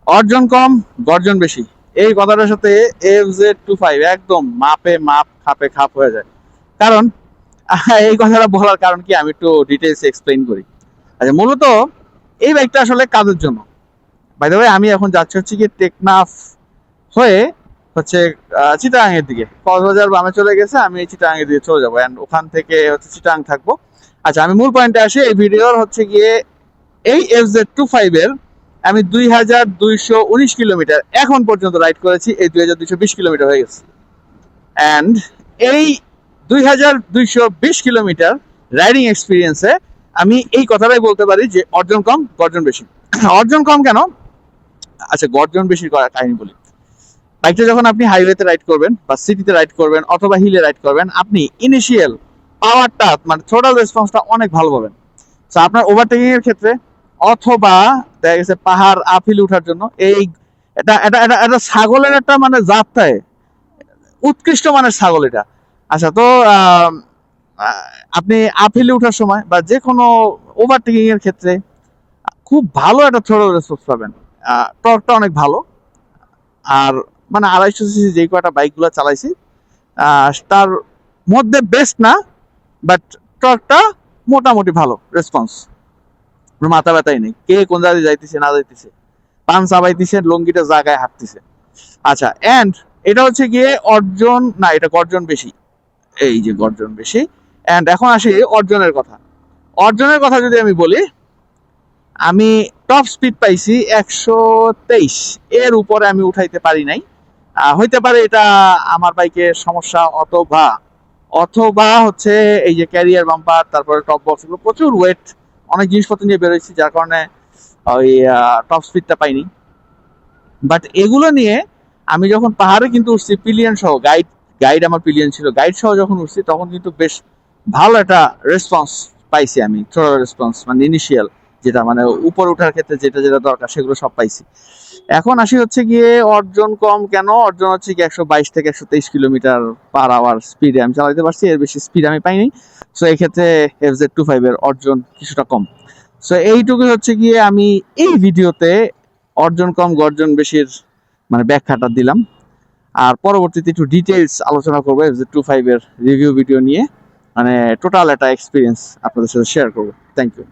অর্জন কম গর্জন বেশি, এই কথাটার সাথে FZ25 একদম মাপে মাপ খাপে খাপ হয়ে যায়। কারণ এই কথাটা বলার কারণ কি, আমি একটু ডিটেলস এক্সপ্লেইন করি। আচ্ছা, মূলত এই বাইকটা আসলে কাজের জন্য। বাই দ্য ওয়ে, আমি এখন যাচ্ছি হচ্ছে কি টেকনাফ হয়ে হচ্ছে চিটাগাং এর দিকে। কক্সবাজার বামে চলে গেছে, আমি চিটাগাং এর দিকে চলে যাবো, এন্ড ওখান থেকে হচ্ছে চিটাগাং থাকবো। আচ্ছা, আমি মূল পয়েন্টে আসি। এই ভিডিওর হচ্ছে গিয়ে এই FZ25 এর আমি 2219 কিলোমিটার এখন পর্যন্ত রাইড করেছি। এই 2220 কিলোমিটার হয়ে গেছে। অ্যান্ড এই 2220 কিলোমিটার রাইডিং এক্সপিরিয়েন্সে আমি এই কথাটাই বলতে পারি যে অর্জন কম গর্জন বেশি। অর্জন কম কেন? আচ্ছা, গর্জন বেশি করার কাহিনী বলি। বাইকটা যখন আপনি হাইওয়েতে রাইড করবেন বা সিটিতে রাইড করবেন অথবা হিলে রাইড করবেন, আপনি ইনিশিয়াল পাওয়ারটা মানে থ্রোটল রেসপন্সটা অনেক ভালো পাবেন। তো আপনার ওভারটেকিং এর ক্ষেত্রে অথবা দেখা গেছে পাহাড় আপিল উঠার জন্য এই এটা এটা এটা এটা ছাগলের একটা মানে যাত্রায় উৎকৃষ্ট মানের ছাগল এটা। আচ্ছা, তো আপনি আপিলে ওঠার সময় বা যে কোনো ওভারটেকিং এর ক্ষেত্রে খুব ভালো একটা থ্রোটল রেসপন্স পাবেন। টর্কটা অনেক ভালো। আর মানে 250 সিসি যে কয়টা বাইকগুলো চালাইছি তার মধ্যে বেস্ট না, বাট টর্কটা মোটামুটি ভালো রেসপন্স। মাথা ব্যথাই নেই, কে কোন জায়গায় যাইতেছে না যাইতেছে, পান চাবাইতেছে, লঙ্গিটা জায়গায় হাঁটতেছে। আচ্ছা, এন্ড এটা হচ্ছে গিয়ে অর্জন না, এটা গর্জন বেশি। এই যে গর্জন বেশি। এন্ড এখন আসি অর্জনের কথা। অর্জনের কথা যদি আমি বলি, আমি টপ স্পিড পাইছি 123, এর উপরে আমি উঠাইতে পারি নাই। হইতে পারে এটা আমার বাইকের সমস্যা, অথবা অথবা হচ্ছে এই যে ক্যারিয়ার বাম্পার, তারপরে টপ বক্স, এগুলো প্রচুর ওয়েট, অনেক জিনিসপত্র নিয়ে বেরোইছি, যার কারণে ওই টপ স্পিডটা পাইনি। বাট এগুলো নিয়ে আমি যখন পাহাড়ে কিন্তু উঠছি পিলিয়ন সহ, গাইড গাইড আমার পিলিয়ন ছিল, গাইড সহ যখন উঠছি তখন কিন্তু বেশ ভালো একটা রেসপন্স পাইছি আমি। থ্রোটল রেসপন্স মানে ইনিশিয়াল যেটা মানে উপর ওঠার ক্ষেত্রে যেটা যেটা দরকার সেগুলো সব পাইছি। এখন আসি হচ্ছে গিয়ে অর্জন কম কেন। অর্জন হচ্ছে কি 122 থেকে 123 কিলোমিটার পার আওয়ার স্পিডে আমি চালাতে পারছি, এর বেশি স্পিড আমি পাইনি। সো এই ক্ষেত্রে FZ25 এর অর্জন কিছুটা কম। সো এইটুকু হচ্ছে গিয়ে আমি এই ভিডিওতে অর্জন কম গর্জন বেশির মানে ব্যাখ্যাটা দিলাম। আর পরবর্তীতে একটু ডিটেইলস আলোচনা করবো FZ25 এর রিভিউ ভিডিও নিয়ে, মানে টোটাল একটা এক্সপিরিয়েন্স আপনাদের সাথে শেয়ার করবো। Thank you.